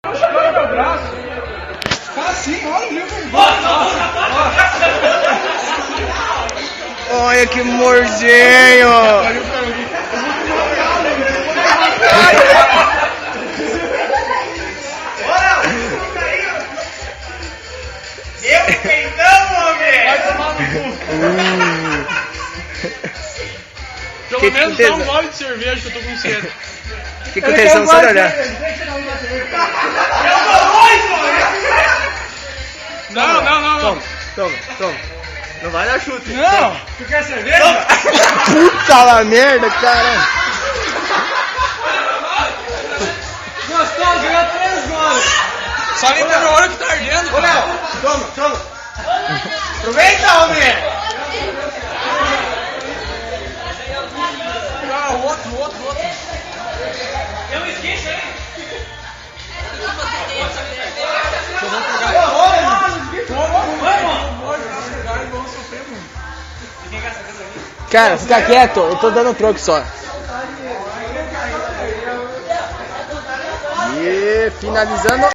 Escora meu braço. Tá assim, olha, viu? Olha que morzinho! Meu peitão, homem! Vai tomar no cu. Pelo menos dá um gole de cerveja que eu tô com sede. Fica com atenção só de olhar. Não. Toma. Não vai dar chute. Não! Tu quer cerveja? Puta la merda, cara. Gostou? Ganhou 3 goles. Só lembra meu olho que tá ardendo. Ô, Léo, toma. Aproveita, homem! Ah, o outro. Eu esqueço, hein? Cara, fica quieto, eu tô dando troco só. E finalizando.